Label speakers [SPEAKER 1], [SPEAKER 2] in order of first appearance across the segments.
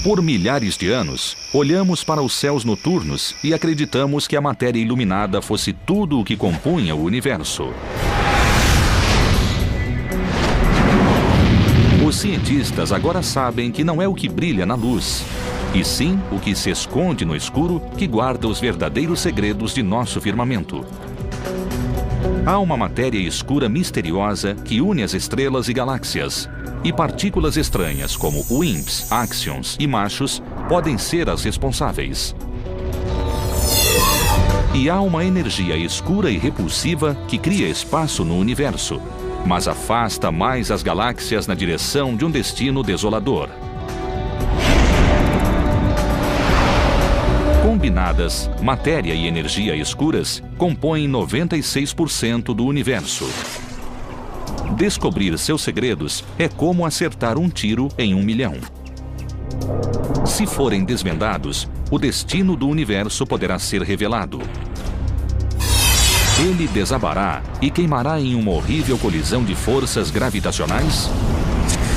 [SPEAKER 1] Por milhares de anos, olhamos para os céus noturnos e acreditamos que a matéria iluminada fosse tudo o que compunha o universo. Os cientistas agora sabem que não é o que brilha na luz, e sim o que se esconde no escuro que guarda os verdadeiros segredos de nosso firmamento. Há uma matéria escura misteriosa que une as estrelas e galáxias, e partículas estranhas como WIMPs, axions e machos podem ser as responsáveis. E há uma energia escura e repulsiva que cria espaço no universo, mas afasta mais as galáxias na direção de um destino desolador. Combinadas, matéria e energia escuras compõem 96% do universo. Descobrir seus segredos é como acertar um tiro em 1 milhão. Se forem desvendados, o destino do universo poderá ser revelado. Ele desabará e queimará em uma horrível colisão de forças gravitacionais?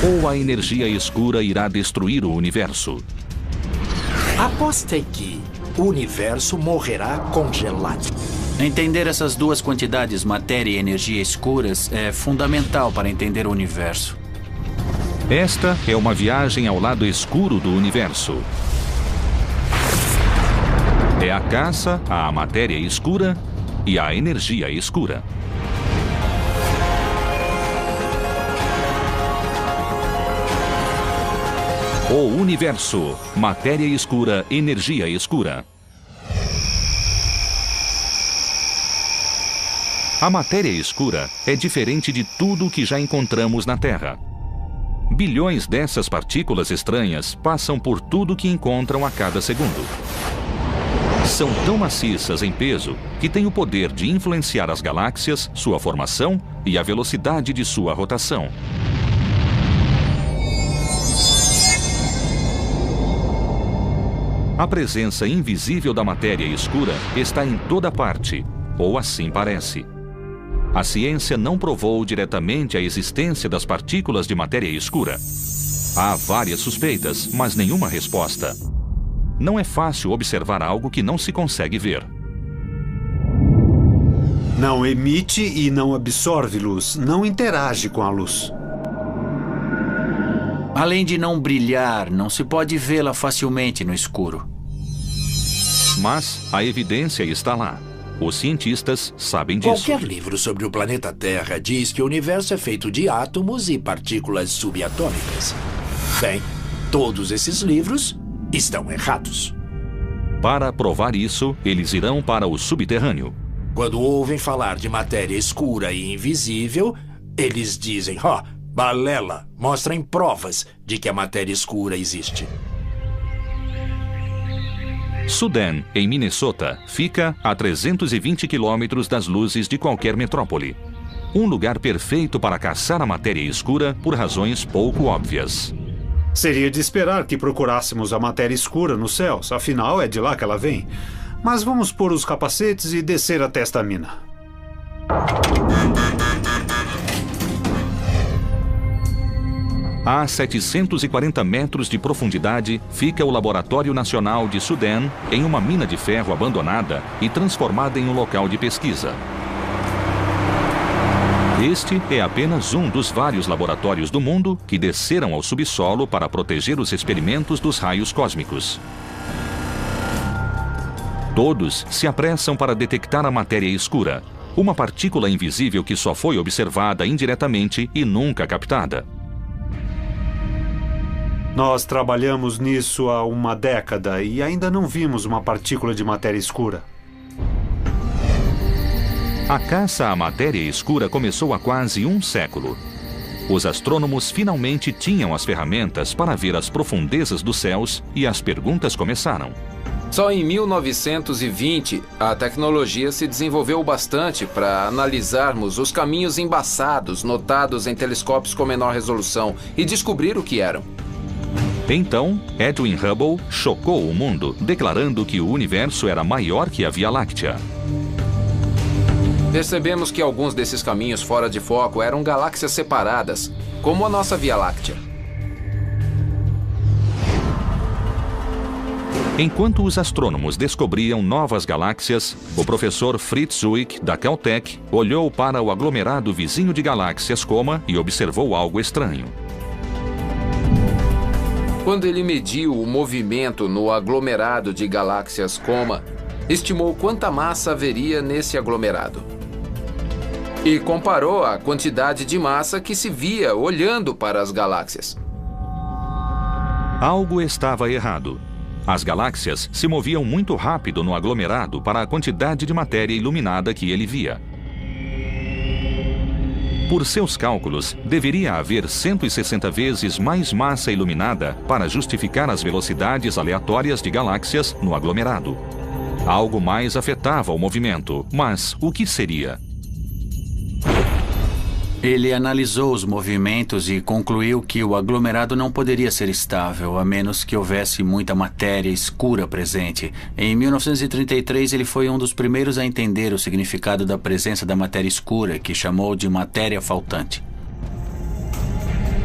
[SPEAKER 1] Ou a energia escura irá destruir o universo?
[SPEAKER 2] Aposte que o universo morrerá congelado.
[SPEAKER 3] Entender essas duas quantidades, matéria e energia escuras, é fundamental para entender o universo.
[SPEAKER 1] Esta é uma viagem ao lado escuro do universo. É a caça à matéria escura e à energia escura. O universo, matéria escura, energia escura. A matéria escura é diferente de tudo o que já encontramos na Terra. Bilhões dessas partículas estranhas passam por tudo que encontram a cada segundo. São tão maciças em peso que têm o poder de influenciar as galáxias, sua formação e a velocidade de sua rotação. A presença invisível da matéria escura está em toda parte, ou assim parece. A ciência não provou diretamente a existência das partículas de matéria escura. Há várias suspeitas, mas nenhuma resposta. Não é fácil observar algo que não se consegue ver.
[SPEAKER 4] Não emite e não absorve luz, não interage com a luz.
[SPEAKER 3] Além de não brilhar, não se pode vê-la facilmente no escuro.
[SPEAKER 1] Mas a evidência está lá. Os cientistas sabem disso.
[SPEAKER 2] Qualquer livro sobre o planeta Terra diz que o universo é feito de átomos e partículas subatômicas. Bem, todos esses livros estão errados.
[SPEAKER 1] Para provar isso, eles irão para o subterrâneo.
[SPEAKER 2] Quando ouvem falar de matéria escura e invisível, eles dizem, balela, mostrem provas de que a matéria escura existe.
[SPEAKER 1] Sudan, em Minnesota, fica a 320 quilômetros das luzes de qualquer metrópole. Um lugar perfeito para caçar a matéria escura por razões pouco óbvias.
[SPEAKER 4] Seria de esperar que procurássemos a matéria escura nos céus, afinal é de lá que ela vem. Mas vamos pôr os capacetes e descer até esta mina.
[SPEAKER 1] A 740 metros de profundidade fica o Laboratório Nacional de Sudan, em uma mina de ferro abandonada e transformada em um local de pesquisa. Este é apenas um dos vários laboratórios do mundo que desceram ao subsolo para proteger os experimentos dos raios cósmicos. Todos se apressam para detectar a matéria escura, uma partícula invisível que só foi observada indiretamente e nunca captada.
[SPEAKER 4] Nós trabalhamos nisso há uma década e ainda não vimos uma partícula de matéria escura.
[SPEAKER 1] A caça à matéria escura começou há quase um século. Os astrônomos finalmente tinham as ferramentas para ver as profundezas dos céus e as perguntas começaram.
[SPEAKER 5] Só em 1920, a tecnologia se desenvolveu bastante para analisarmos os caminhos embaçados notados em telescópios com menor resolução e descobrir o que eram.
[SPEAKER 1] Então, Edwin Hubble chocou o mundo, declarando que o universo era maior que a Via Láctea.
[SPEAKER 5] Percebemos que alguns desses caminhos fora de foco eram galáxias separadas, como a nossa Via Láctea.
[SPEAKER 1] Enquanto os astrônomos descobriam novas galáxias, o professor Fritz Zwick, da Caltech, olhou para o aglomerado vizinho de galáxias Coma e observou algo estranho.
[SPEAKER 5] Quando ele mediu o movimento no aglomerado de galáxias Coma, estimou quanta massa haveria nesse aglomerado. E comparou a quantidade de massa que se via olhando para as galáxias.
[SPEAKER 1] Algo estava errado. As galáxias se moviam muito rápido no aglomerado para a quantidade de matéria iluminada que ele via. Por seus cálculos, deveria haver 160 vezes mais massa iluminada para justificar as velocidades aleatórias de galáxias no aglomerado. Algo mais afetava o movimento, mas o que seria?
[SPEAKER 3] Ele analisou os movimentos e concluiu que o aglomerado não poderia ser estável, a menos que houvesse muita matéria escura presente. Em 1933, ele foi um dos primeiros a entender o significado da presença da matéria escura, que chamou de matéria faltante.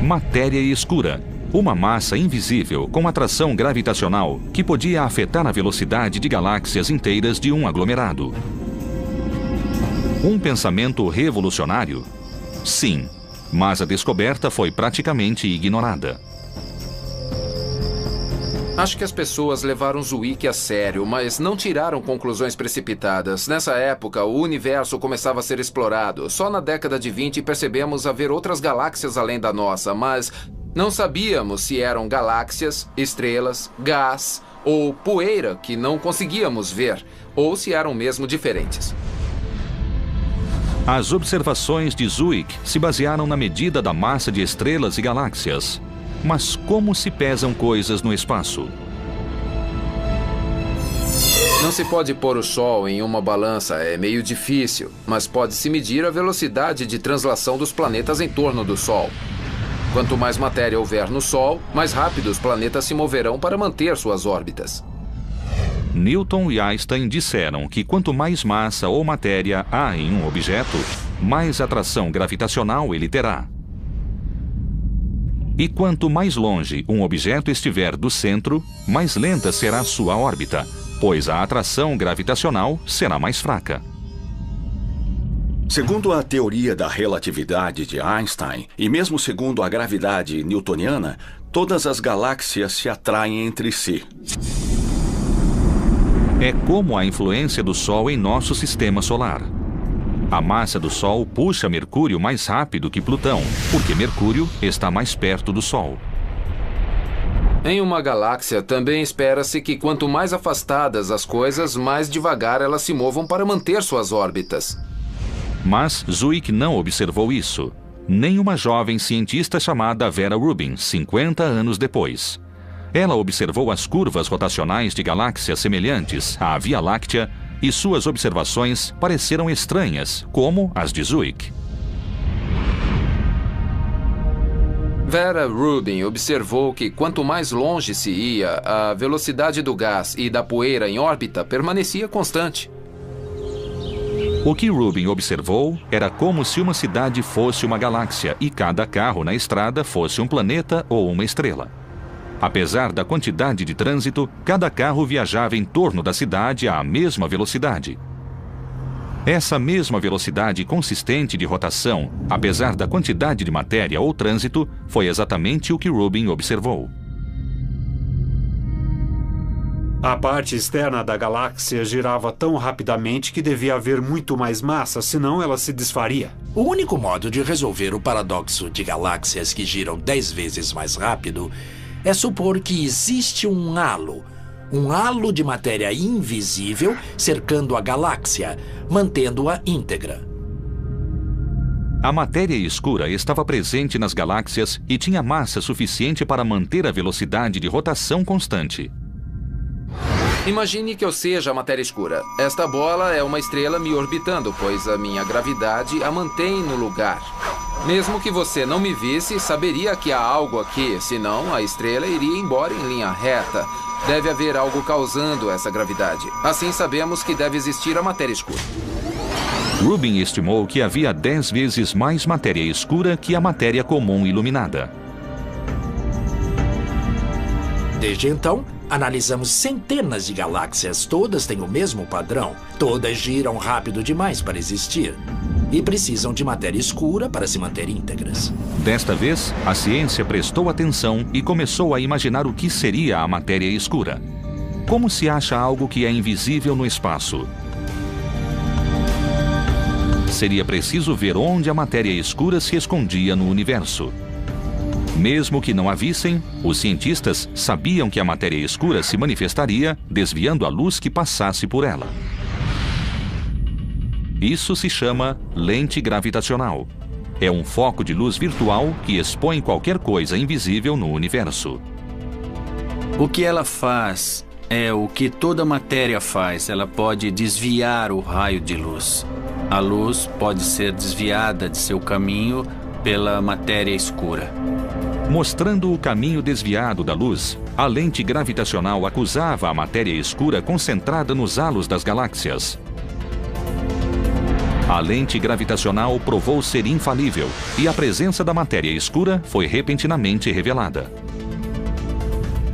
[SPEAKER 1] Matéria escura. Uma massa invisível com atração gravitacional que podia afetar a velocidade de galáxias inteiras de um aglomerado. Um pensamento revolucionário? Sim, mas a descoberta foi praticamente ignorada.
[SPEAKER 5] Acho que as pessoas levaram Zwick a sério, mas não tiraram conclusões precipitadas. Nessa época, o universo começava a ser explorado. Só na década de 20 percebemos haver outras galáxias além da nossa, mas não sabíamos se eram galáxias, estrelas, gás ou poeira que não conseguíamos ver, ou se eram mesmo diferentes.
[SPEAKER 1] As observações de Zwick se basearam na medida da massa de estrelas e galáxias. Mas como se pesam coisas no espaço?
[SPEAKER 5] Não se pode pôr o Sol em uma balança, é meio difícil, mas pode-se medir a velocidade de translação dos planetas em torno do Sol. Quanto mais matéria houver no Sol, mais rápido os planetas se moverão para manter suas órbitas.
[SPEAKER 1] Newton e Einstein disseram que quanto mais massa ou matéria há em um objeto, mais atração gravitacional ele terá. E quanto mais longe um objeto estiver do centro, mais lenta será sua órbita, pois a atração gravitacional será mais fraca.
[SPEAKER 6] Segundo a teoria da relatividade de Einstein, e mesmo segundo a gravidade newtoniana, todas as galáxias se atraem entre si.
[SPEAKER 1] É como a influência do Sol em nosso sistema solar. A massa do Sol puxa Mercúrio mais rápido que Plutão, porque Mercúrio está mais perto do Sol.
[SPEAKER 5] Em uma galáxia, também espera-se que quanto mais afastadas as coisas, mais devagar elas se movam para manter suas órbitas.
[SPEAKER 1] Mas Zwick não observou isso. Nem uma jovem cientista chamada Vera Rubin, 50 anos depois. Ela observou as curvas rotacionais de galáxias semelhantes à Via Láctea e suas observações pareceram estranhas, como as de Zwick.
[SPEAKER 5] Vera Rubin observou que quanto mais longe se ia, a velocidade do gás e da poeira em órbita permanecia constante.
[SPEAKER 1] O que Rubin observou era como se uma cidade fosse uma galáxia e cada carro na estrada fosse um planeta ou uma estrela. Apesar da quantidade de trânsito, cada carro viajava em torno da cidade à mesma velocidade. Essa mesma velocidade consistente de rotação, apesar da quantidade de matéria ou trânsito, foi exatamente o que Rubin observou.
[SPEAKER 4] A parte externa da galáxia girava tão rapidamente que devia haver muito mais massa, senão ela se desfaria.
[SPEAKER 2] O único modo de resolver o paradoxo de galáxias que giram 10 vezes mais rápido é supor que existe um halo de matéria invisível cercando a galáxia, mantendo-a íntegra.
[SPEAKER 1] A matéria escura estava presente nas galáxias e tinha massa suficiente para manter a velocidade de rotação constante.
[SPEAKER 5] Imagine que eu seja a matéria escura. Esta bola é uma estrela me orbitando, pois a minha gravidade a mantém no lugar. Mesmo que você não me visse, saberia que há algo aqui, senão a estrela iria embora em linha reta. Deve haver algo causando essa gravidade. Assim sabemos que deve existir a matéria escura.
[SPEAKER 1] Rubin estimou que havia 10 vezes mais matéria escura que a matéria comum iluminada.
[SPEAKER 2] Desde então, Analisamos centenas de galáxias, todas têm o mesmo padrão. Todas giram rápido demais para existir. E precisam de matéria escura para se manter íntegras.
[SPEAKER 1] Desta vez, a ciência prestou atenção e começou a imaginar o que seria a matéria escura. Como se acha algo que é invisível no espaço? Seria preciso ver onde a matéria escura se escondia no universo. Mesmo que não a vissem, os cientistas sabiam que a matéria escura se manifestaria desviando a luz que passasse por ela. Isso se chama lente gravitacional. É um foco de luz virtual que expõe qualquer coisa invisível no universo.
[SPEAKER 3] O que ela faz é o que toda matéria faz. Ela pode desviar o raio de luz. A luz pode ser desviada de seu caminho pela matéria escura.
[SPEAKER 1] Mostrando o caminho desviado da luz, a lente gravitacional acusava a matéria escura concentrada nos halos das galáxias. A lente gravitacional provou ser infalível e a presença da matéria escura foi repentinamente revelada.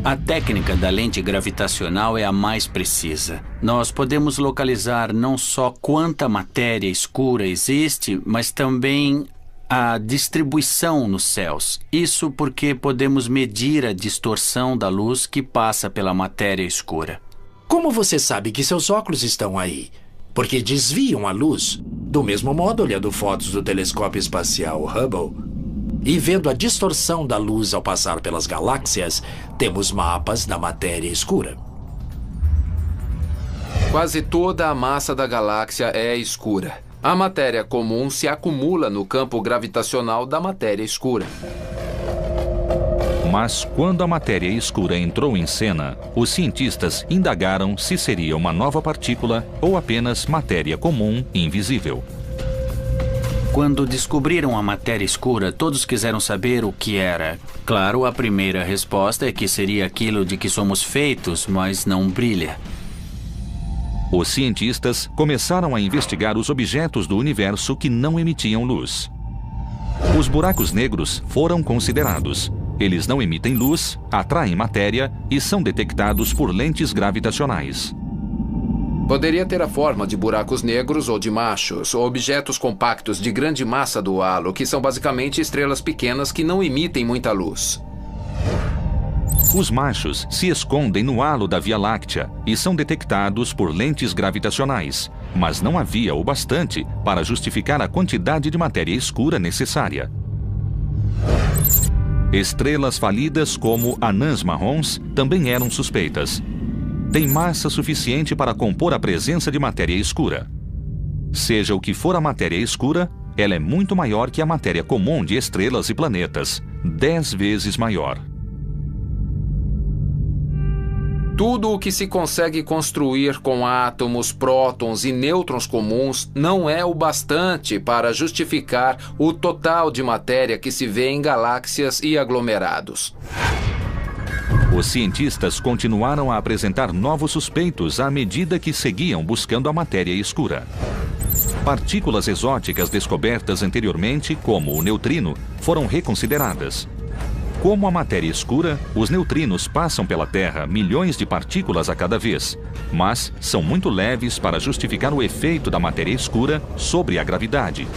[SPEAKER 3] A técnica da lente gravitacional é a mais precisa. Nós podemos localizar não só quanta matéria escura existe, mas também a distribuição nos céus. Isso porque podemos medir a distorção da luz que passa pela matéria escura.
[SPEAKER 2] Como você sabe que seus óculos estão aí? Porque desviam a luz. Do mesmo modo, olhando fotos do telescópio espacial Hubble e vendo a distorção da luz ao passar pelas galáxias, temos mapas da matéria escura.
[SPEAKER 5] Quase toda a massa da galáxia é escura. A matéria comum se acumula no campo gravitacional da matéria escura.
[SPEAKER 1] Mas quando a matéria escura entrou em cena, os cientistas indagaram se seria uma nova partícula ou apenas matéria comum invisível.
[SPEAKER 3] Quando descobriram a matéria escura, todos quiseram saber o que era. Claro, a primeira resposta é que seria aquilo de que somos feitos, mas não brilha.
[SPEAKER 1] Os cientistas começaram a investigar os objetos do universo que não emitiam luz. Os buracos negros foram considerados. Eles não emitem luz, atraem matéria e são detectados por lentes gravitacionais.
[SPEAKER 5] Poderia ter a forma de buracos negros ou de machos, ou objetos compactos de grande massa do halo, que são basicamente estrelas pequenas que não emitem muita luz.
[SPEAKER 1] Os machos se escondem no halo da Via Láctea e são detectados por lentes gravitacionais, mas não havia o bastante para justificar a quantidade de matéria escura necessária. Estrelas falidas como anãs marrons também eram suspeitas. Tem massa suficiente para compor a presença de matéria escura. Seja o que for a matéria escura, ela é muito maior que a matéria comum de estrelas e planetas, 10 vezes maior.
[SPEAKER 5] Tudo o que se consegue construir com átomos, prótons e nêutrons comuns não é o bastante para justificar o total de matéria que se vê em galáxias e aglomerados.
[SPEAKER 1] Os cientistas continuaram a apresentar novos suspeitos à medida que seguiam buscando a matéria escura. Partículas exóticas descobertas anteriormente, como o neutrino, foram reconsideradas. Como a matéria escura, os neutrinos passam pela Terra milhões de partículas a cada vez, mas são muito leves para justificar o efeito da matéria escura sobre a gravidade.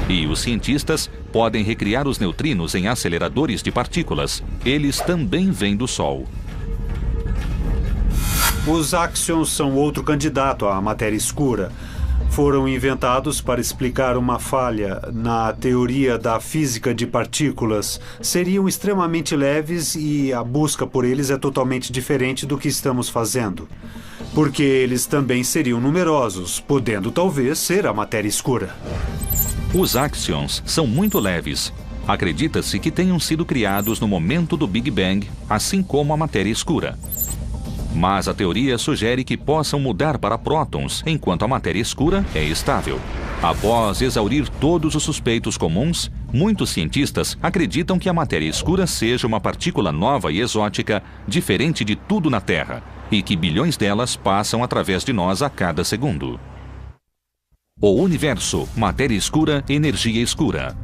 [SPEAKER 1] E os cientistas podem recriar os neutrinos em aceleradores de partículas. Eles também vêm do Sol.
[SPEAKER 4] Os axions são outro candidato à matéria escura. Foram inventados para explicar uma falha na teoria da física de partículas. Seriam extremamente leves e a busca por eles é totalmente diferente do que estamos fazendo. Porque eles também seriam numerosos, podendo talvez ser a matéria escura.
[SPEAKER 1] Os axions são muito leves. Acredita-se que tenham sido criados no momento do Big Bang, assim como a matéria escura. Mas a teoria sugere que possam mudar para prótons, enquanto a matéria escura é estável. Após exaurir todos os suspeitos comuns, muitos cientistas acreditam que a matéria escura seja uma partícula nova e exótica, diferente de tudo na Terra, e que bilhões delas passam através de nós a cada segundo. O universo, matéria escura, energia escura.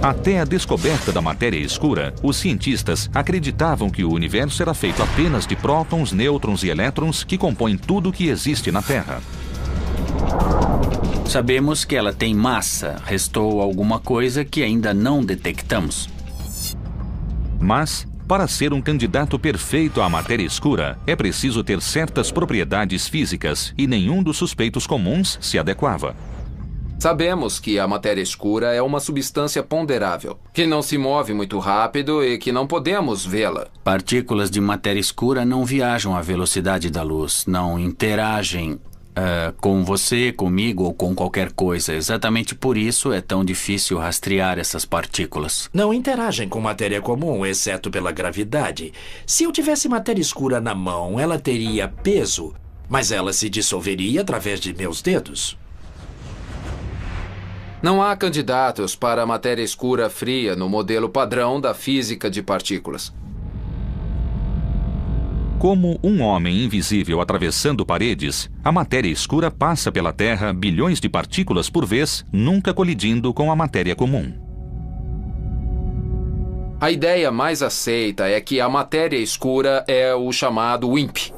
[SPEAKER 1] Até a descoberta da matéria escura, os cientistas acreditavam que o universo era feito apenas de prótons, nêutrons e elétrons que compõem tudo que existe na Terra.
[SPEAKER 3] Sabemos que ela tem massa. Restou alguma coisa que ainda não detectamos.
[SPEAKER 1] Mas, para ser um candidato perfeito à matéria escura, é preciso ter certas propriedades físicas e nenhum dos suspeitos comuns se adequava.
[SPEAKER 5] Sabemos que a matéria escura é uma substância ponderável, que não se move muito rápido e que não podemos vê-la.
[SPEAKER 3] Partículas de matéria escura não viajam à velocidade da luz, não interagem com você, comigo ou com qualquer coisa. Exatamente por isso é tão difícil rastrear essas partículas.
[SPEAKER 2] Não interagem com matéria comum, exceto pela gravidade. Se eu tivesse matéria escura na mão, ela teria peso, mas ela se dissolveria através de meus dedos.
[SPEAKER 5] Não há candidatos para a matéria escura fria no modelo padrão da física de partículas.
[SPEAKER 1] Como um homem invisível atravessando paredes, a matéria escura passa pela Terra bilhões de partículas por vez, nunca colidindo com a matéria comum.
[SPEAKER 5] A ideia mais aceita é que a matéria escura é o chamado WIMP.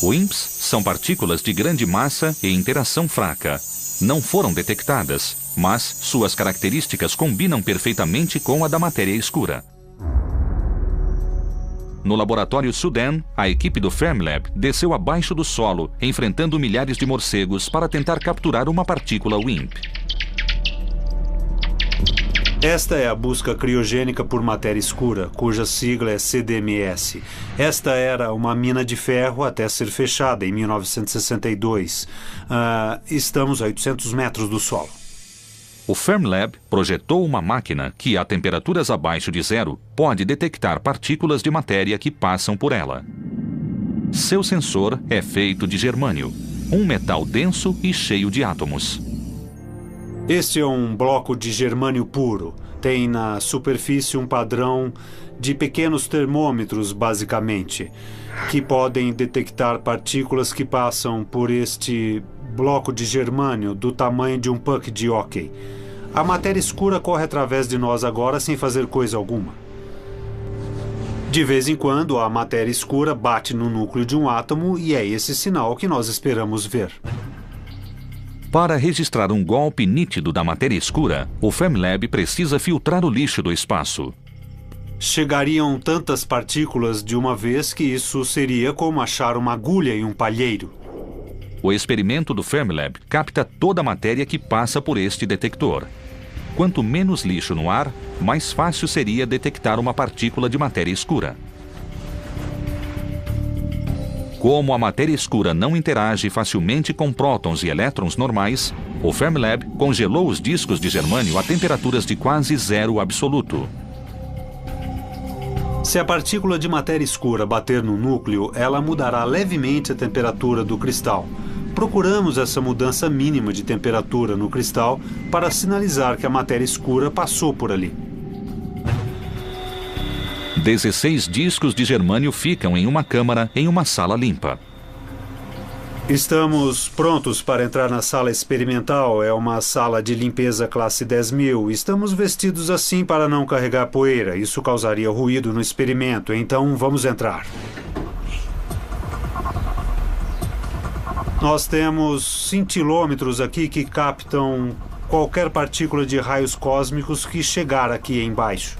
[SPEAKER 1] WIMPs são partículas de grande massa e interação fraca. Não foram detectadas, mas suas características combinam perfeitamente com a da matéria escura. No laboratório Sudan, a equipe do Fermilab desceu abaixo do solo, enfrentando milhares de morcegos para tentar capturar uma partícula WIMP.
[SPEAKER 4] Esta é a busca criogênica por matéria escura, cuja sigla é CDMS. Esta era uma mina de ferro até ser fechada em 1962. Estamos a 800 metros do solo.
[SPEAKER 1] O Fermilab projetou uma máquina que, a temperaturas abaixo de zero, pode detectar partículas de matéria que passam por ela. Seu sensor é feito de germânio, um metal denso e cheio de átomos.
[SPEAKER 4] Este é um bloco de germânio puro. Tem na superfície um padrão de pequenos termômetros, basicamente, que podem detectar partículas que passam por este bloco de germânio do tamanho de um puck de hóquei. A matéria escura corre através de nós agora sem fazer coisa alguma. De vez em quando, a matéria escura bate no núcleo de um átomo e é esse sinal que nós esperamos ver.
[SPEAKER 1] Para registrar um golpe nítido da matéria escura, o Fermilab precisa filtrar o lixo do espaço.
[SPEAKER 4] Chegariam tantas partículas de uma vez que isso seria como achar uma agulha em um palheiro.
[SPEAKER 1] O experimento do Fermilab capta toda a matéria que passa por este detector. Quanto menos lixo no ar, mais fácil seria detectar uma partícula de matéria escura. Como a matéria escura não interage facilmente com prótons e elétrons normais, o Fermilab congelou os discos de germânio a temperaturas de quase zero absoluto.
[SPEAKER 4] Se a partícula de matéria escura bater no núcleo, ela mudará levemente a temperatura do cristal. Procuramos essa mudança mínima de temperatura no cristal para sinalizar que a matéria escura passou por ali.
[SPEAKER 1] 16 discos de germânio ficam em uma câmara em uma sala limpa.
[SPEAKER 4] Estamos prontos para entrar na sala experimental. É uma sala de limpeza classe 10.000. Estamos vestidos assim para não carregar poeira. Isso causaria ruído no experimento, então vamos entrar. Nós temos cintilômetros aqui que captam qualquer partícula de raios cósmicos que chegar aqui embaixo.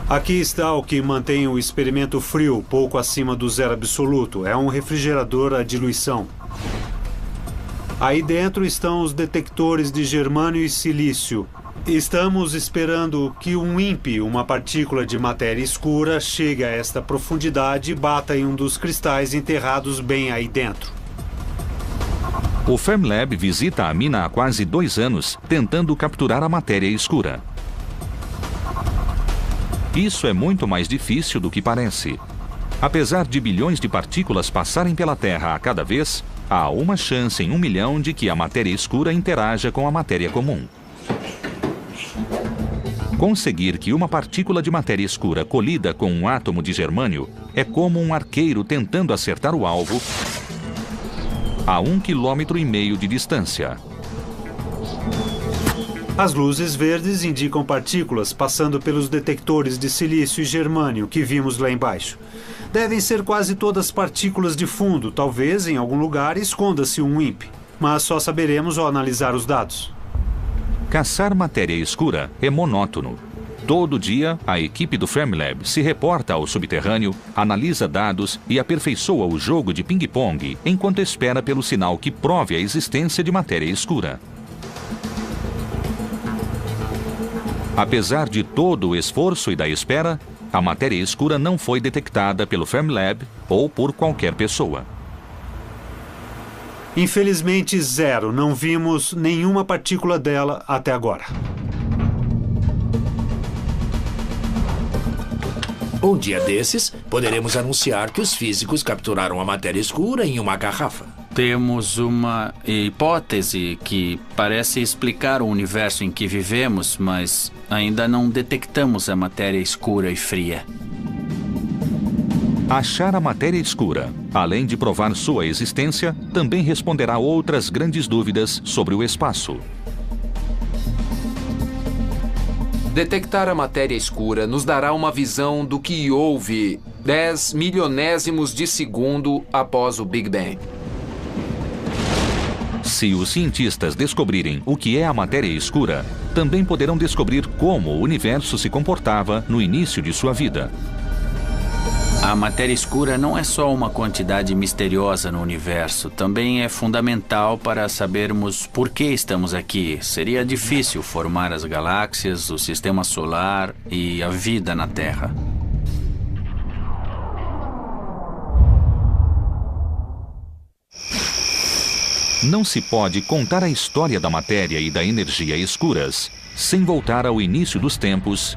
[SPEAKER 4] Aqui está o que mantém o experimento frio, pouco acima do zero absoluto. É um refrigerador a diluição. Aí dentro estão os detectores de germânio e silício. Estamos esperando que um WIMP, uma partícula de matéria escura, chegue a esta profundidade e bata em um dos cristais enterrados bem aí dentro.
[SPEAKER 1] O Fermilab visita a mina há quase 2 anos, tentando capturar a matéria escura. Isso é muito mais difícil do que parece. Apesar de bilhões de partículas passarem pela Terra a cada vez, há uma chance em 1 milhão de que a matéria escura interaja com a matéria comum. Conseguir que uma partícula de matéria escura colida com um átomo de germânio é como um arqueiro tentando acertar o alvo a 1,5 km de distância.
[SPEAKER 4] As luzes verdes indicam partículas passando pelos detectores de silício e germânio que vimos lá embaixo. Devem ser quase todas partículas de fundo, talvez em algum lugar esconda-se um WIMP, mas só saberemos ao analisar os dados.
[SPEAKER 1] Caçar matéria escura é monótono. Todo dia, a equipe do Fermilab se reporta ao subterrâneo, analisa dados e aperfeiçoa o jogo de ping-pong enquanto espera pelo sinal que prove a existência de matéria escura. Apesar de todo o esforço e da espera, a matéria escura não foi detectada pelo Fermilab ou por qualquer pessoa.
[SPEAKER 4] Infelizmente, zero. Não vimos nenhuma partícula dela até agora.
[SPEAKER 2] Um dia desses, poderemos anunciar que os físicos capturaram a matéria escura em uma garrafa.
[SPEAKER 3] Temos uma hipótese que parece explicar o universo em que vivemos, mas ainda não detectamos a matéria escura e fria.
[SPEAKER 1] Achar a matéria escura, além de provar sua existência, também responderá outras grandes dúvidas sobre o espaço.
[SPEAKER 5] Detectar a matéria escura nos dará uma visão do que houve 10 milionésimos de segundo após o Big Bang.
[SPEAKER 1] Se os cientistas descobrirem o que é a matéria escura, também poderão descobrir como o universo se comportava no início de sua vida.
[SPEAKER 3] A matéria escura não é só uma quantidade misteriosa no universo, também é fundamental para sabermos por que estamos aqui. Seria difícil formar as galáxias, o sistema solar e a vida na Terra.
[SPEAKER 1] Não se pode contar a história da matéria e da energia escuras sem voltar ao início dos tempos,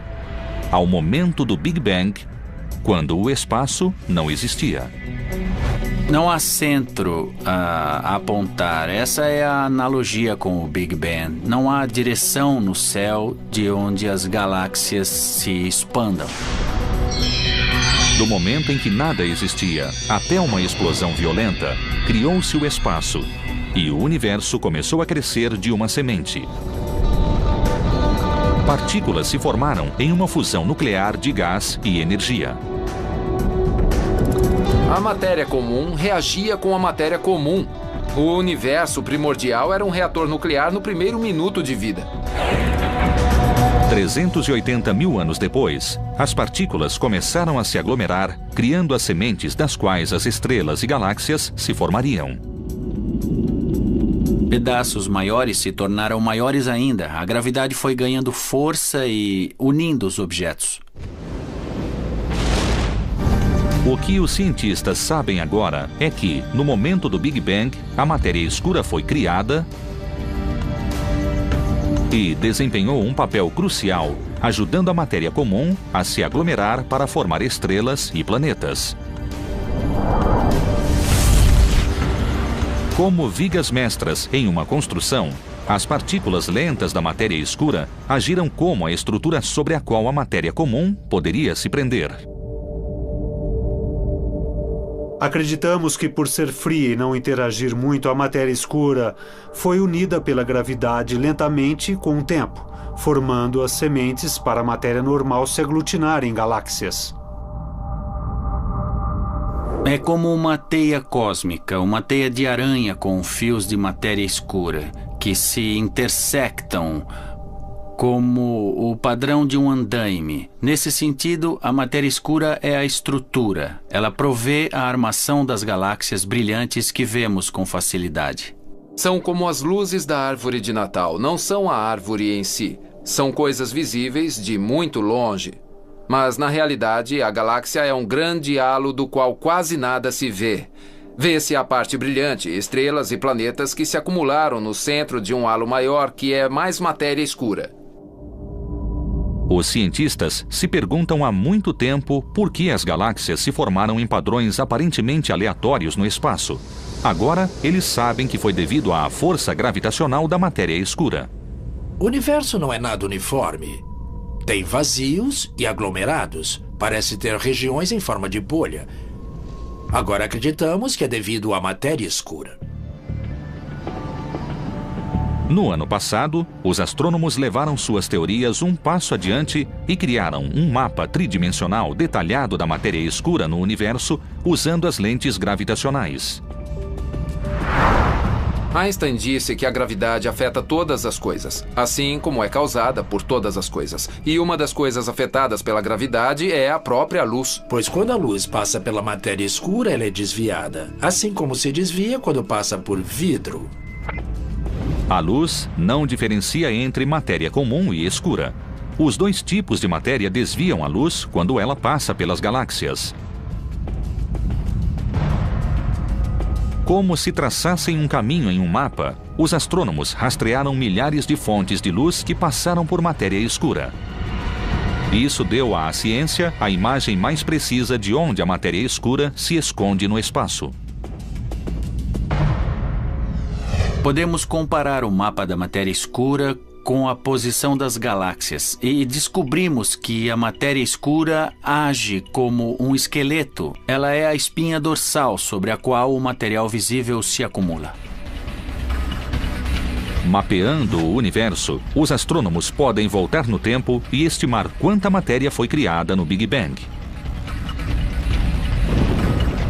[SPEAKER 1] ao momento do Big Bang, quando o espaço não existia.
[SPEAKER 3] Não há centro a apontar. Essa é a analogia com o Big Bang. Não há direção no céu de onde as galáxias se expandam.
[SPEAKER 1] Do momento em que nada existia até uma explosão violenta, criou-se o espaço e o universo começou a crescer de uma semente. Partículas se formaram em uma fusão nuclear de gás e energia.
[SPEAKER 5] A matéria comum reagia com a matéria comum. O universo primordial era um reator nuclear no primeiro minuto de vida.
[SPEAKER 1] 380 mil anos depois, as partículas começaram a se aglomerar, criando as sementes das quais as estrelas e galáxias se formariam.
[SPEAKER 3] Pedaços maiores se tornaram maiores ainda. A gravidade foi ganhando força e unindo os objetos.
[SPEAKER 1] O que os cientistas sabem agora é que, no momento do Big Bang, a matéria escura foi criada e desempenhou um papel crucial, ajudando a matéria comum a se aglomerar para formar estrelas e planetas. Como vigas mestras em uma construção, as partículas lentas da matéria escura agiram como a estrutura sobre a qual a matéria comum poderia se prender.
[SPEAKER 4] Acreditamos que, por ser fria e não interagir muito, a matéria escura foi unida pela gravidade lentamente com o tempo, formando as sementes para a matéria normal se aglutinar em galáxias.
[SPEAKER 3] É como uma teia cósmica, uma teia de aranha com fios de matéria escura, que se intersectam como o padrão de um andaime. Nesse sentido, a matéria escura é a estrutura. Ela provê a armação das galáxias brilhantes que vemos com facilidade.
[SPEAKER 5] São como as luzes da árvore de Natal. Não são a árvore em si. São coisas visíveis de muito longe. Mas, na realidade, a galáxia é um grande halo do qual quase nada se vê. Vê-se a parte brilhante, estrelas e planetas que se acumularam no centro de um halo maior que é mais matéria escura.
[SPEAKER 1] Os cientistas se perguntam há muito tempo por que as galáxias se formaram em padrões aparentemente aleatórios no espaço. Agora, eles sabem que foi devido à força gravitacional da matéria escura.
[SPEAKER 2] O universo não é nada uniforme. Tem vazios e aglomerados. Parece ter regiões em forma de bolha. Agora acreditamos que é devido à matéria escura.
[SPEAKER 1] No ano passado, os astrônomos levaram suas teorias um passo adiante e criaram um mapa tridimensional detalhado da matéria escura no universo usando as lentes gravitacionais.
[SPEAKER 5] Einstein disse que a gravidade afeta todas as coisas, assim como é causada por todas as coisas. E uma das coisas afetadas pela gravidade é a própria luz.
[SPEAKER 2] Pois quando a luz passa pela matéria escura, ela é desviada, assim como se desvia quando passa por vidro.
[SPEAKER 1] A luz não diferencia entre matéria comum e escura. Os dois tipos de matéria desviam a luz quando ela passa pelas galáxias. Como se traçassem um caminho em um mapa, os astrônomos rastrearam milhares de fontes de luz que passaram por matéria escura. Isso deu à ciência a imagem mais precisa de onde a matéria escura se esconde no espaço.
[SPEAKER 3] Podemos comparar o mapa da matéria escura com a posição das galáxias e descobrimos que a matéria escura age como um esqueleto. Ela é a espinha dorsal sobre a qual o material visível se acumula.
[SPEAKER 1] Mapeando o universo, os astrônomos podem voltar no tempo e estimar quanta matéria foi criada no Big Bang.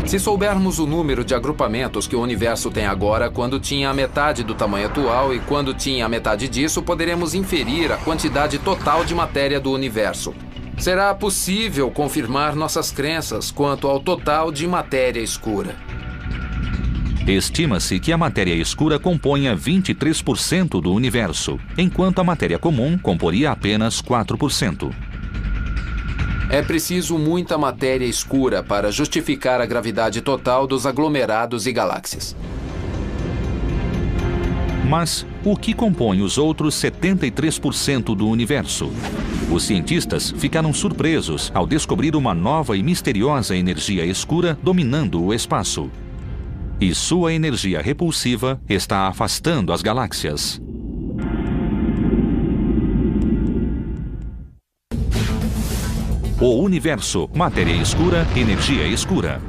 [SPEAKER 5] Se soubermos o número de agrupamentos que o universo tem agora, quando tinha a metade do tamanho atual e quando tinha a metade disso, poderemos inferir a quantidade total de matéria do universo. Será possível confirmar nossas crenças quanto ao total de matéria escura.
[SPEAKER 1] Estima-se que a matéria escura componha 23% do universo, enquanto a matéria comum comporia apenas 4%.
[SPEAKER 5] É preciso muita matéria escura para justificar a gravidade total dos aglomerados e galáxias.
[SPEAKER 1] Mas o que compõe os outros 73% do universo? Os cientistas ficaram surpresos ao descobrir uma nova e misteriosa energia escura dominando o espaço. E sua energia repulsiva está afastando as galáxias. O universo, matéria escura, energia escura.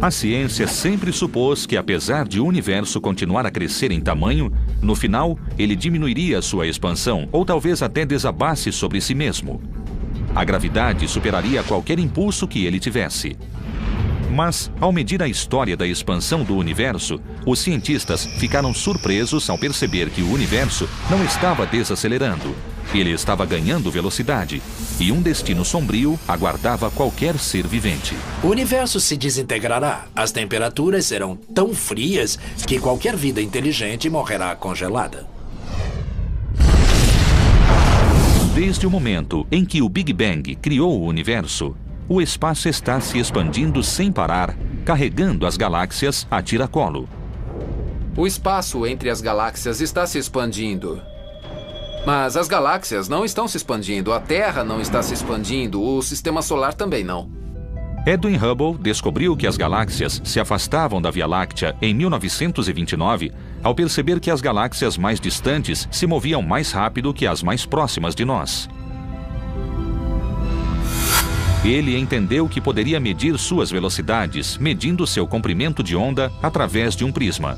[SPEAKER 1] A ciência sempre supôs que, apesar de o universo continuar a crescer em tamanho, no final, ele diminuiria sua expansão ou talvez até desabasse sobre si mesmo. A gravidade superaria qualquer impulso que ele tivesse. Mas, ao medir a história da expansão do universo, os cientistas ficaram surpresos ao perceber que o universo não estava desacelerando. Ele estava ganhando velocidade, e um destino sombrio aguardava qualquer ser vivente.
[SPEAKER 2] O universo se desintegrará. As temperaturas serão tão frias que qualquer vida inteligente morrerá congelada.
[SPEAKER 1] Desde o momento em que o Big Bang criou o universo, o espaço está se expandindo sem parar, carregando as galáxias a tiracolo.
[SPEAKER 5] O espaço entre as galáxias está se expandindo. Mas as galáxias não estão se expandindo, a Terra não está se expandindo, o Sistema Solar também não.
[SPEAKER 1] Edwin Hubble descobriu que as galáxias se afastavam da Via Láctea em 1929, ao perceber que as galáxias mais distantes se moviam mais rápido que as mais próximas de nós. Ele entendeu que poderia medir suas velocidades, medindo seu comprimento de onda através de um prisma.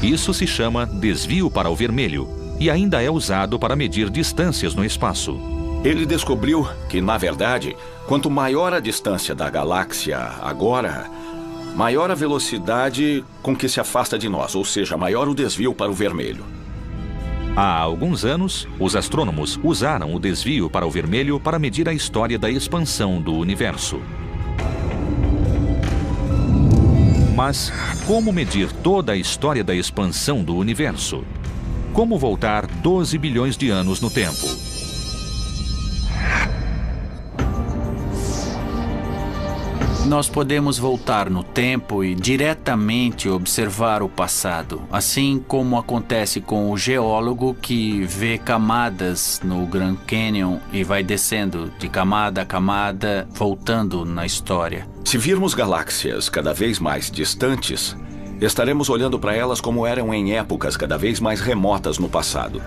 [SPEAKER 1] Isso se chama desvio para o vermelho e ainda é usado para medir distâncias no espaço.
[SPEAKER 6] Ele descobriu que, na verdade, quanto maior a distância da galáxia agora, maior a velocidade com que se afasta de nós, ou seja, maior o desvio para o vermelho.
[SPEAKER 1] Há alguns anos, os astrônomos usaram o desvio para o vermelho para medir a história da expansão do universo. Mas como medir toda a história da expansão do universo? Como voltar 12 bilhões de anos no tempo?
[SPEAKER 3] Nós podemos voltar no tempo e diretamente observar o passado, assim como acontece com o geólogo que vê camadas no Grand Canyon e vai descendo de camada a camada, voltando na história.
[SPEAKER 6] Se virmos galáxias cada vez mais distantes, estaremos olhando para elas como eram em épocas cada vez mais remotas no passado.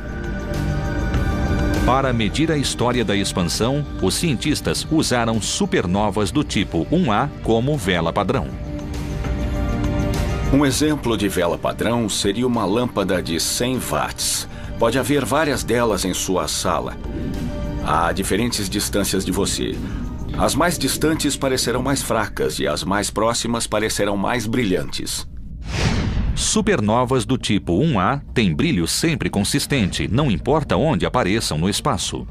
[SPEAKER 1] Para medir a história da expansão, os cientistas usaram supernovas do tipo 1A como vela padrão.
[SPEAKER 6] Um exemplo de vela padrão seria uma lâmpada de 100 watts. Pode haver várias delas em sua sala, a diferentes distâncias de você. As mais distantes parecerão mais fracas e as mais próximas parecerão mais brilhantes.
[SPEAKER 1] Supernovas do tipo 1A têm brilho sempre consistente, não importa onde apareçam no espaço.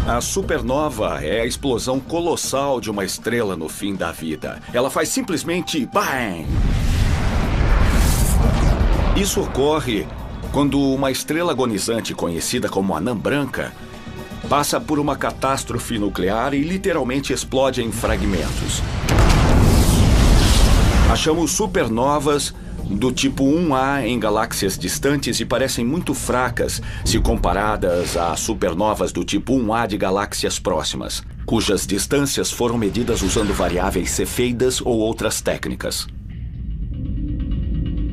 [SPEAKER 6] A supernova é a explosão colossal de uma estrela no fim da vida. Ela faz simplesmente BAM! Isso ocorre quando uma estrela agonizante conhecida como anã branca passa por uma catástrofe nuclear e literalmente explode em fragmentos. Achamos supernovas do tipo 1A em galáxias distantes e parecem muito fracas se comparadas a supernovas do tipo 1A de galáxias próximas, cujas distâncias foram medidas usando variáveis cefeidas ou outras técnicas.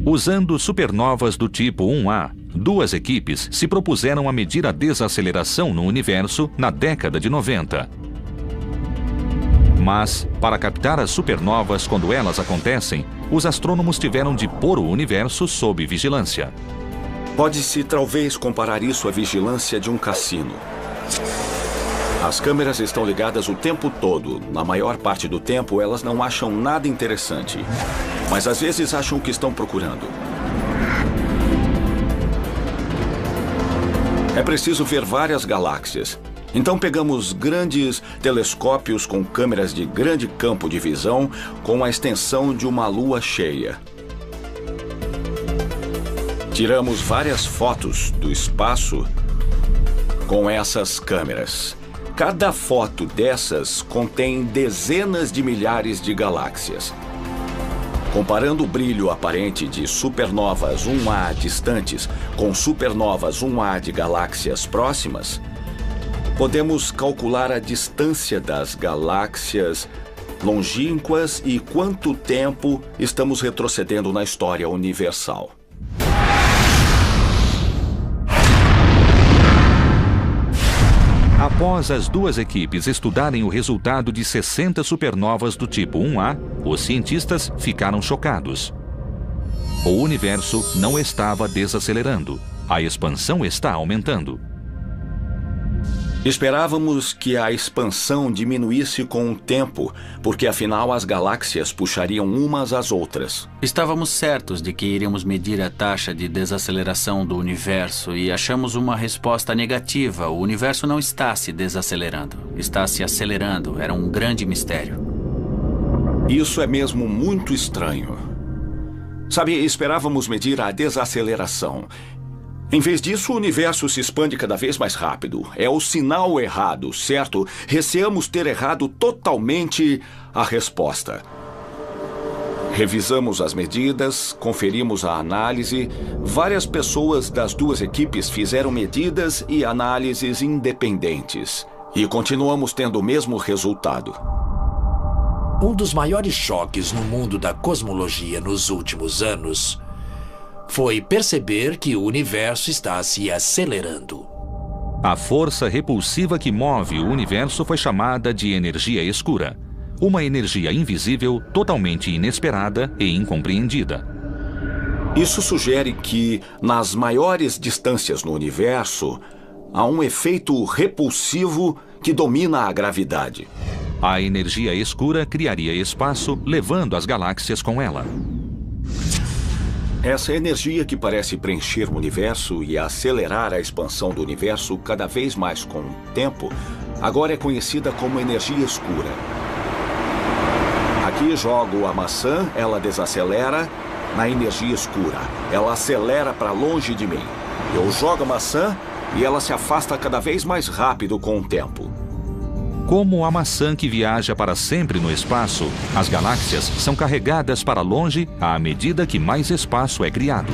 [SPEAKER 1] Usando supernovas do tipo 1A, duas equipes se propuseram a medir a desaceleração no universo na década de 90. Mas, para captar as supernovas quando elas acontecem, os astrônomos tiveram de pôr o universo sob vigilância.
[SPEAKER 6] Pode-se talvez comparar isso à vigilância de um cassino. As câmeras estão ligadas o tempo todo. Na maior parte do tempo, elas não acham nada interessante. Mas às vezes acham o que estão procurando. É preciso ver várias galáxias. Então pegamos grandes telescópios com câmeras de grande campo de visão com a extensão de uma lua cheia. Tiramos várias fotos do espaço com essas câmeras. Cada foto dessas contém dezenas de milhares de galáxias. Comparando o brilho aparente de supernovas 1A distantes com supernovas 1A de galáxias próximas, podemos calcular a distância das galáxias longínquas e quanto tempo estamos retrocedendo na história universal.
[SPEAKER 1] Após as duas equipes estudarem o resultado de 60 supernovas do tipo 1A, os cientistas ficaram chocados. O universo não estava desacelerando. A expansão está aumentando.
[SPEAKER 6] Esperávamos que a expansão diminuísse com o tempo, porque afinal as galáxias puxariam umas às outras.
[SPEAKER 3] Estávamos certos de que iríamos medir a taxa de desaceleração do universo e achamos uma resposta negativa. O universo não está se desacelerando, está se acelerando. Era um grande mistério.
[SPEAKER 6] Isso é mesmo muito estranho. Sabe, esperávamos medir a desaceleração. Em vez disso, o universo se expande cada vez mais rápido. É o sinal errado, certo? Receamos ter errado totalmente a resposta. Revisamos as medidas, conferimos a análise. Várias pessoas das duas equipes fizeram medidas e análises independentes. E continuamos tendo o mesmo resultado.
[SPEAKER 2] Um dos maiores choques no mundo da cosmologia nos últimos anos foi perceber que o universo está se acelerando.
[SPEAKER 1] A força repulsiva que move o universo foi chamada de energia escura. Uma energia invisível, totalmente inesperada e incompreendida.
[SPEAKER 6] Isso sugere que, nas maiores distâncias no universo, há um efeito repulsivo que domina a gravidade.
[SPEAKER 1] A energia escura criaria espaço, levando as galáxias com ela.
[SPEAKER 6] Essa energia que parece preencher o universo e acelerar a expansão do universo cada vez mais com o tempo, agora é conhecida como energia escura. Aqui jogo a maçã, ela desacelera na energia escura. Ela acelera para longe de mim. Eu jogo a maçã e ela se afasta cada vez mais rápido com o tempo.
[SPEAKER 1] Como a maçã que viaja para sempre no espaço, as galáxias são carregadas para longe à medida que mais espaço é criado.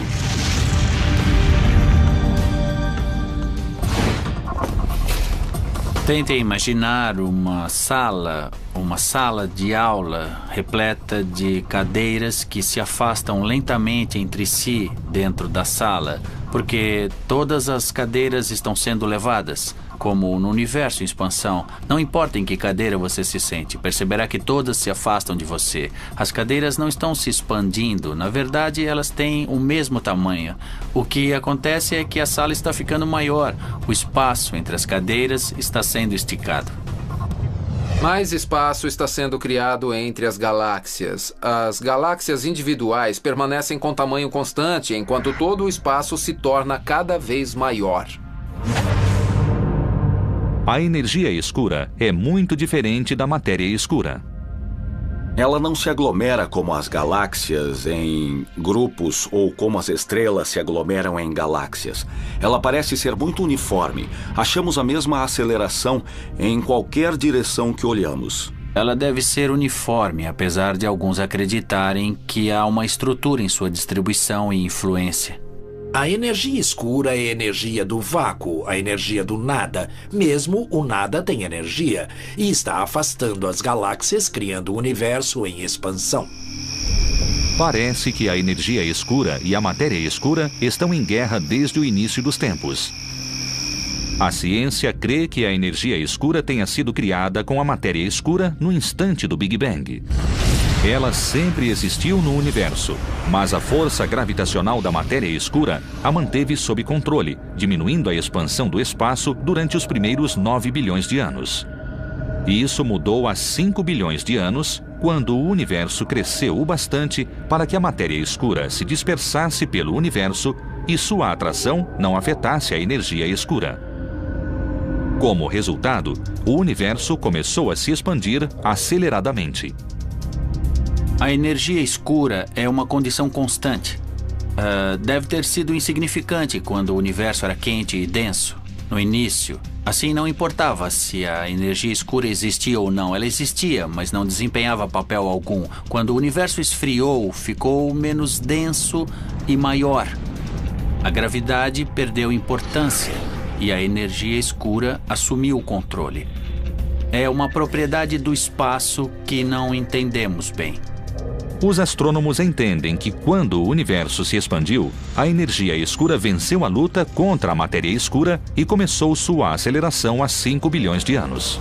[SPEAKER 3] Tentem imaginar uma sala de aula repleta de cadeiras que se afastam lentamente entre si dentro da sala, porque todas as cadeiras estão sendo levadas. como no universo em expansão. Não importa em que cadeira você se sente, perceberá que todas se afastam de você. As cadeiras não estão se expandindo, na verdade elas têm o mesmo tamanho. O que acontece é que a sala está ficando maior, o espaço entre as cadeiras está sendo esticado.
[SPEAKER 5] Mais espaço está sendo criado entre as galáxias. As galáxias individuais permanecem com tamanho constante, enquanto todo o espaço se torna cada vez maior.
[SPEAKER 1] A energia escura é muito diferente da matéria escura.
[SPEAKER 6] Ela não se aglomera como as galáxias em grupos ou como as estrelas se aglomeram em galáxias. Ela parece ser muito uniforme. Achamos a mesma aceleração em qualquer direção que olhamos.
[SPEAKER 3] Ela deve ser uniforme, apesar de alguns acreditarem que há uma estrutura em sua distribuição e influência.
[SPEAKER 2] A energia escura é a energia do vácuo, a energia do nada. Mesmo o nada tem energia e está afastando as galáxias, criando o universo em expansão.
[SPEAKER 1] Parece que a energia escura e a matéria escura estão em guerra desde o início dos tempos. A ciência crê que a energia escura tenha sido criada com a matéria escura no instante do Big Bang. Ela sempre existiu no universo, mas a força gravitacional da matéria escura a manteve sob controle, diminuindo a expansão do espaço durante os primeiros 9 bilhões de anos. E isso mudou há 5 bilhões de anos, quando o universo cresceu o bastante para que a matéria escura se dispersasse pelo universo e sua atração não afetasse a energia escura. Como resultado, o universo começou a se expandir aceleradamente.
[SPEAKER 3] A energia escura é uma condição constante. Deve ter sido insignificante quando o universo era quente e denso, no início. Assim, não importava se a energia escura existia ou não. Ela existia, mas não desempenhava papel algum. Quando o universo esfriou, ficou menos denso e maior. A gravidade perdeu importância e a energia escura assumiu o controle. É uma propriedade do espaço que não entendemos bem.
[SPEAKER 1] Os astrônomos entendem que quando o universo se expandiu, a energia escura venceu a luta contra a matéria escura e começou sua aceleração há 5 bilhões de anos.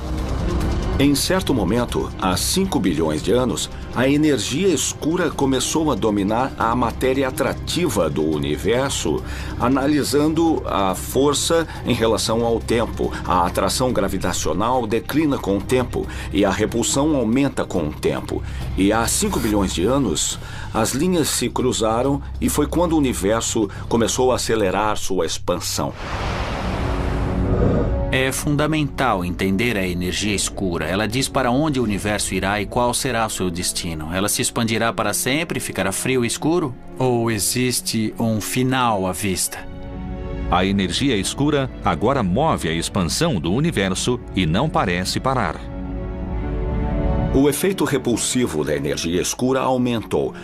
[SPEAKER 6] Em certo momento, há 5 bilhões de anos, a energia escura começou a dominar a matéria atrativa do universo, analisando a força em relação ao tempo. A atração gravitacional declina com o tempo e a repulsão aumenta com o tempo. E há 5 bilhões de anos, as linhas se cruzaram e foi quando o universo começou a acelerar sua expansão.
[SPEAKER 3] É fundamental entender a energia escura. Ela diz para onde o universo irá e qual será o seu destino. Ela se expandirá para sempre, ficará frio e escuro? Ou existe um final à vista?
[SPEAKER 1] A energia escura agora move a expansão do universo e não parece parar.
[SPEAKER 6] O efeito repulsivo da energia escura aumentou,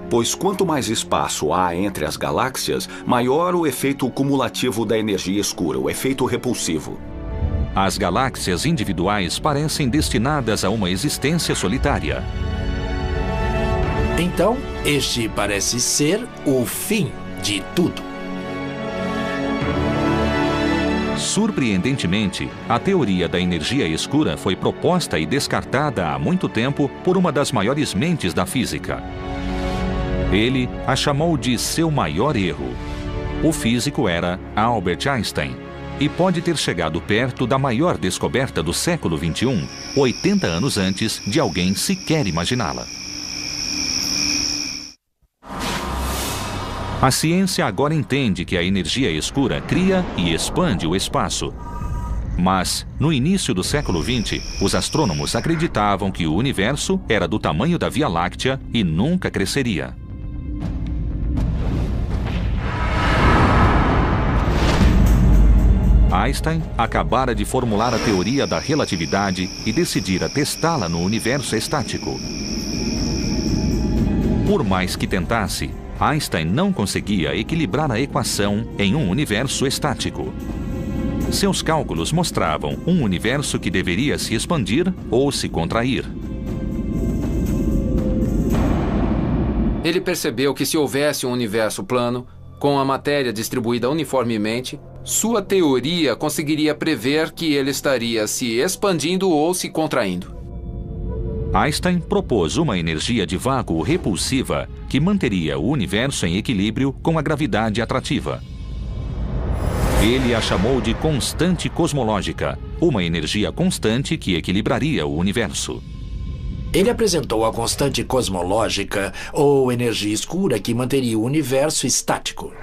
[SPEAKER 6] pois quanto mais espaço há entre as galáxias, maior o efeito cumulativo da energia escura, o efeito repulsivo.
[SPEAKER 1] As galáxias individuais parecem destinadas a uma existência solitária.
[SPEAKER 2] Então, este parece ser o fim de tudo.
[SPEAKER 1] Surpreendentemente, a teoria da energia escura foi proposta e descartada há muito tempo por uma das maiores mentes da física. Ele a chamou de seu maior erro. O físico era Albert Einstein e pode ter chegado perto da maior descoberta do século XXI, 80 anos antes de alguém sequer imaginá-la. A ciência agora entende que a energia escura cria e expande o espaço. Mas, no início do século XX, os astrônomos acreditavam que o universo era do tamanho da Via Láctea e nunca cresceria. Einstein acabara de formular a teoria da relatividade e decidira testá-la no universo estático. Por mais que tentasse, Einstein não conseguia equilibrar a equação em um universo estático. Seus cálculos mostravam um universo que deveria se expandir ou se contrair.
[SPEAKER 5] Ele percebeu que se houvesse um universo plano, com a matéria distribuída uniformemente, sua teoria conseguiria prever que ele estaria se expandindo ou se contraindo.
[SPEAKER 1] Einstein propôs uma energia de vácuo repulsiva que manteria o universo em equilíbrio com a gravidade atrativa. Ele a chamou de constante cosmológica, uma energia constante que equilibraria o universo.
[SPEAKER 2] Ele apresentou a constante cosmológica, ou energia escura, que manteria o universo estático.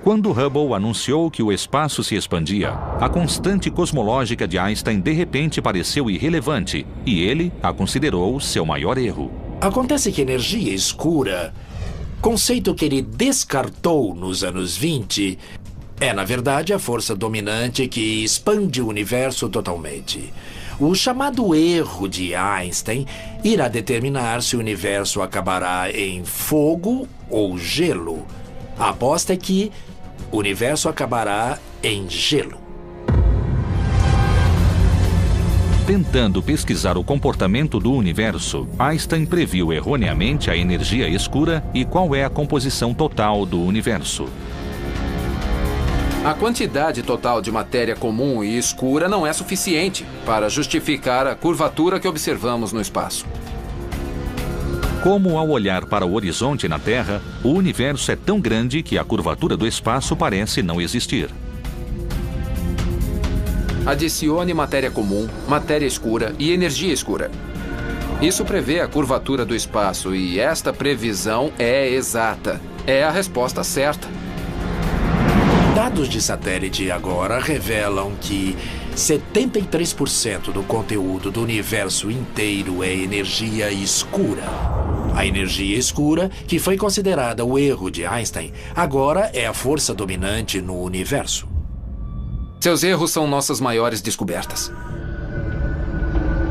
[SPEAKER 1] Quando Hubble anunciou que o espaço se expandia, a constante cosmológica de Einstein de repente pareceu irrelevante e ele a considerou seu maior erro.
[SPEAKER 2] Acontece que energia escura, conceito que ele descartou nos anos 20, é, na verdade, a força dominante que expande o universo totalmente. O chamado erro de Einstein irá determinar se o universo acabará em fogo ou gelo. A aposta é que o universo acabará em gelo.
[SPEAKER 1] Tentando pesquisar o comportamento do universo, Einstein previu erroneamente a energia escura e qual é a composição total do universo.
[SPEAKER 5] A quantidade total de matéria comum e escura não é suficiente para justificar a curvatura que observamos no espaço.
[SPEAKER 1] Como ao olhar para o horizonte na Terra, o universo é tão grande que a curvatura do espaço parece não existir.
[SPEAKER 5] Adicione matéria comum, matéria escura e energia escura. Isso prevê a curvatura do espaço e esta previsão é exata. É a resposta certa.
[SPEAKER 2] Dados de satélite agora revelam que 73% do conteúdo do universo inteiro é energia escura. A energia escura, que foi considerada o erro de Einstein, agora é a força dominante no universo.
[SPEAKER 5] Seus erros são nossas maiores descobertas.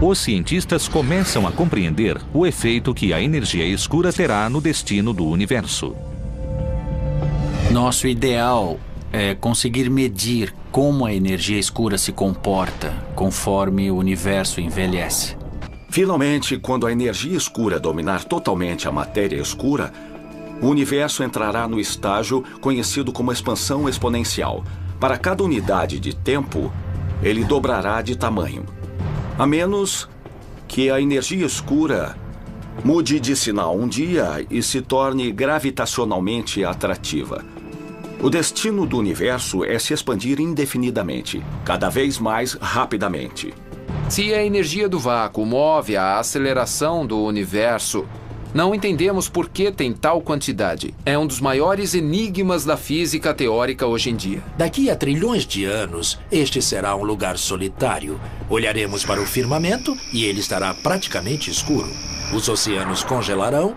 [SPEAKER 1] Os cientistas começam a compreender o efeito que a energia escura terá no destino do universo.
[SPEAKER 3] Nosso ideal é conseguir medir como a energia escura se comporta conforme o universo envelhece.
[SPEAKER 6] Finalmente, quando a energia escura dominar totalmente a matéria escura, o universo entrará no estágio conhecido como expansão exponencial. Para cada unidade de tempo, ele dobrará de tamanho. A menos que a energia escura mude de sinal um dia e se torne gravitacionalmente atrativa. O destino do universo é se expandir indefinidamente, cada vez mais rapidamente.
[SPEAKER 5] Se a energia do vácuo move a aceleração do universo, não entendemos por que tem tal quantidade. É um dos maiores enigmas da física teórica hoje em dia.
[SPEAKER 2] Daqui a trilhões de anos, este será um lugar solitário. Olharemos para o firmamento e ele estará praticamente escuro. Os oceanos congelarão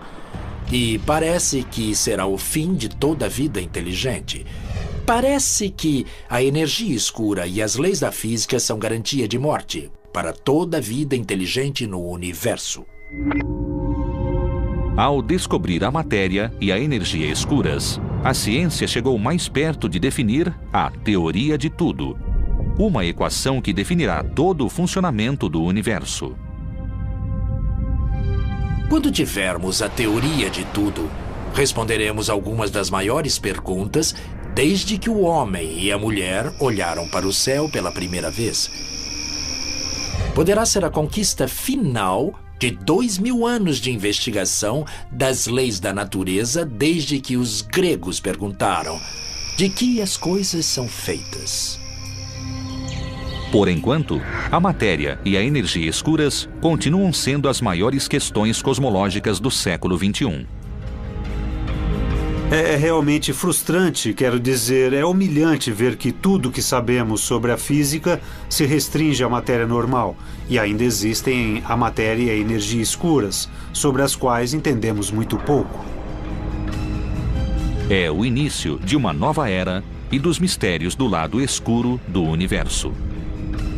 [SPEAKER 2] e parece que será o fim de toda a vida inteligente. Parece que a energia escura e as leis da física são garantia de morte para toda a vida inteligente no universo.
[SPEAKER 1] Ao descobrir a matéria e a energia escuras, a ciência chegou mais perto de definir a teoria de tudo, uma equação que definirá todo o funcionamento do universo.
[SPEAKER 2] Quando tivermos a teoria de tudo, responderemos algumas das maiores perguntas desde que o homem e a mulher olharam para o céu pela primeira vez. Poderá ser a conquista final de 2000 anos de investigação das leis da natureza desde que os gregos perguntaram de que as coisas são feitas.
[SPEAKER 1] Por enquanto, a matéria e a energia escuras continuam sendo as maiores questões cosmológicas do século XXI.
[SPEAKER 4] É realmente frustrante, quero dizer, é humilhante ver que tudo que sabemos sobre a física se restringe à matéria normal e ainda existem a matéria e a energia escuras, sobre as quais entendemos muito pouco.
[SPEAKER 1] É o início de uma nova era e dos mistérios do lado escuro do universo.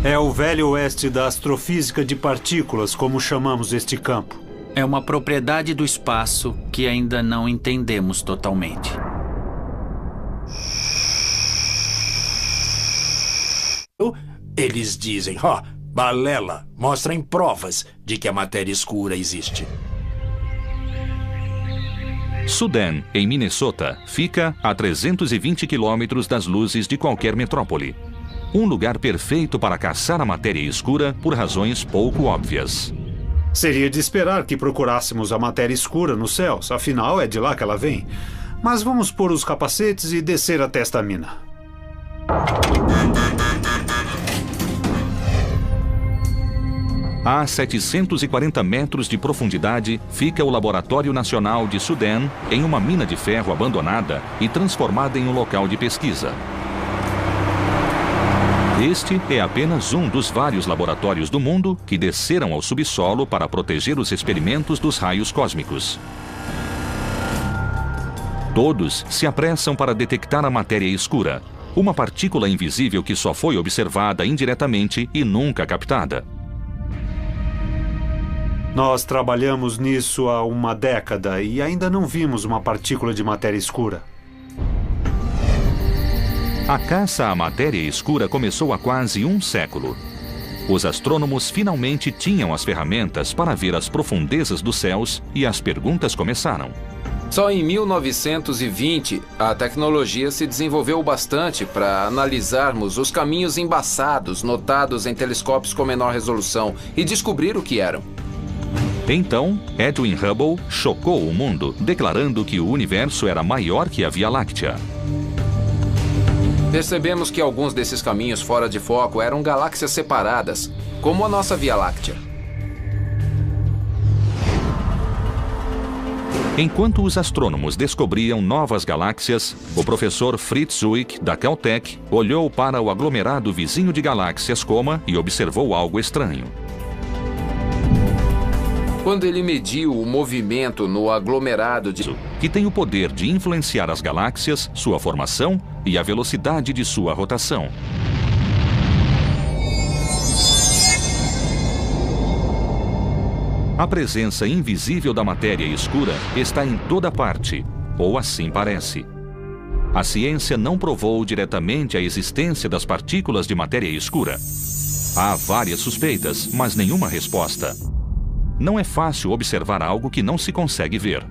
[SPEAKER 4] É o velho oeste da astrofísica de partículas, como chamamos este campo.
[SPEAKER 3] É uma propriedade do espaço que ainda não entendemos totalmente.
[SPEAKER 2] Eles dizem, balela, mostrem provas de que a matéria escura existe.
[SPEAKER 1] Sudan, em Minnesota, fica a 320 quilômetros das luzes de qualquer metrópole. Um lugar perfeito para caçar a matéria escura por razões pouco óbvias.
[SPEAKER 4] Seria de esperar que procurássemos a matéria escura nos céus, afinal é de lá que ela vem. Mas vamos pôr os capacetes e descer até esta mina.
[SPEAKER 1] A 740 metros de profundidade fica o Laboratório Nacional de Sudan, em uma mina de ferro abandonada e transformada em um local de pesquisa. Este é apenas um dos vários laboratórios do mundo que desceram ao subsolo para proteger os experimentos dos raios cósmicos. Todos se apressam para detectar a matéria escura, uma partícula invisível que só foi observada indiretamente e nunca captada.
[SPEAKER 4] Nós trabalhamos nisso há uma década e ainda não vimos uma partícula de matéria escura.
[SPEAKER 1] A caça à matéria escura começou há quase um século. Os astrônomos finalmente tinham as ferramentas para ver as profundezas dos céus e as perguntas começaram.
[SPEAKER 5] Só em 1920, a tecnologia se desenvolveu bastante para analisarmos os caminhos embaçados notados em telescópios com menor resolução e descobrir o que eram.
[SPEAKER 1] Então, Edwin Hubble chocou o mundo, declarando que o universo era maior que a Via Láctea.
[SPEAKER 5] Percebemos que alguns desses caminhos fora de foco eram galáxias separadas, como a nossa Via Láctea.
[SPEAKER 1] Enquanto os astrônomos descobriam novas galáxias, o professor Fritz Zwick, da Caltech, olhou para o aglomerado vizinho de galáxias Coma e observou algo estranho.
[SPEAKER 5] Quando ele mediu o movimento no aglomerado
[SPEAKER 1] que tem o poder de influenciar as galáxias, sua formação e a velocidade de sua rotação. A presença invisível da matéria escura está em toda parte, ou assim parece. A ciência não provou diretamente a existência das partículas de matéria escura. Há várias suspeitas, mas nenhuma resposta. Não é fácil observar algo que não se consegue ver.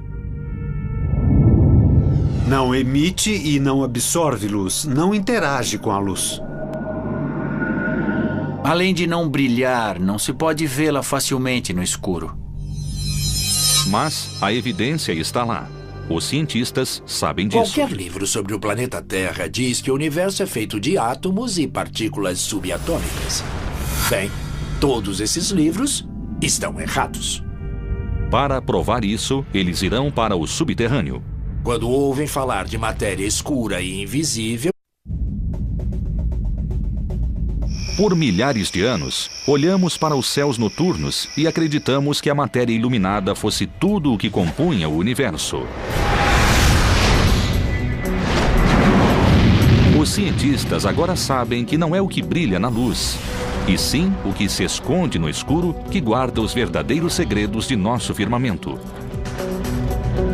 [SPEAKER 4] Não emite e não absorve luz, não interage com a luz.
[SPEAKER 3] Além de não brilhar, não se pode vê-la facilmente no escuro.
[SPEAKER 1] Mas a evidência está lá. Os cientistas sabem disso.
[SPEAKER 2] Qualquer livro sobre o planeta Terra diz que o universo é feito de átomos e partículas subatômicas. Bem, todos esses livros estão errados.
[SPEAKER 1] Para provar isso, eles irão para o subterrâneo.
[SPEAKER 2] Quando ouvem falar de matéria escura e invisível,
[SPEAKER 1] por milhares de anos, olhamos para os céus noturnos e acreditamos que a matéria iluminada fosse tudo o que compunha o universo. Os cientistas agora sabem que não é o que brilha na luz, e sim o que se esconde no escuro que guarda os verdadeiros segredos de nosso firmamento.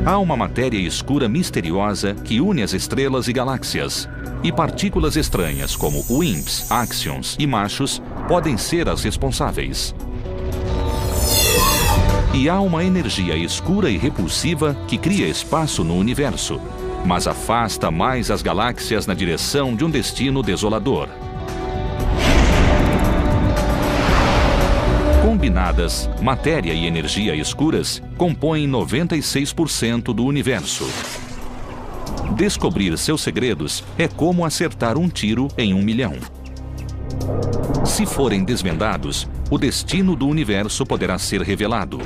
[SPEAKER 1] Há uma matéria escura misteriosa que une as estrelas e galáxias, e partículas estranhas como WIMPs, áxions e machos podem ser as responsáveis. E há uma energia escura e repulsiva que cria espaço no universo, mas afasta mais as galáxias na direção de um destino desolador. Combinadas, matéria e energia escuras compõem 96% do universo. Descobrir seus segredos é como acertar um tiro em 1 milhão. Se forem desvendados, o destino do universo poderá ser revelado.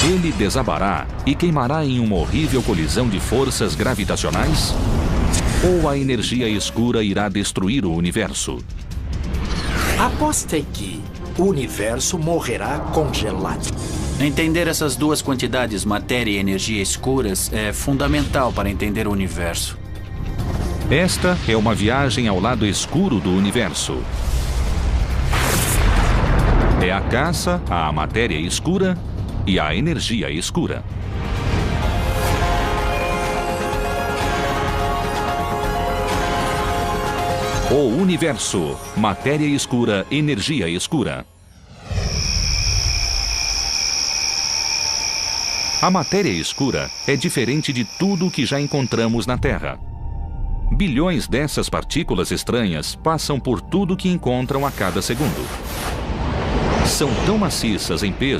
[SPEAKER 1] Ele desabará e queimará em uma horrível colisão de forças gravitacionais? Ou a energia escura irá destruir o universo?
[SPEAKER 2] aposte que o universo morrerá congelado.
[SPEAKER 3] Entender essas duas quantidades, matéria e energia escuras, é fundamental para entender o universo.
[SPEAKER 1] Esta é uma viagem ao lado escuro do universo. É a caça à matéria escura e à energia escura. O universo, matéria escura, energia escura. A matéria escura é diferente de tudo o que já encontramos na Terra. Bilhões dessas partículas estranhas passam por tudo que encontram a cada segundo. São tão maciças em peso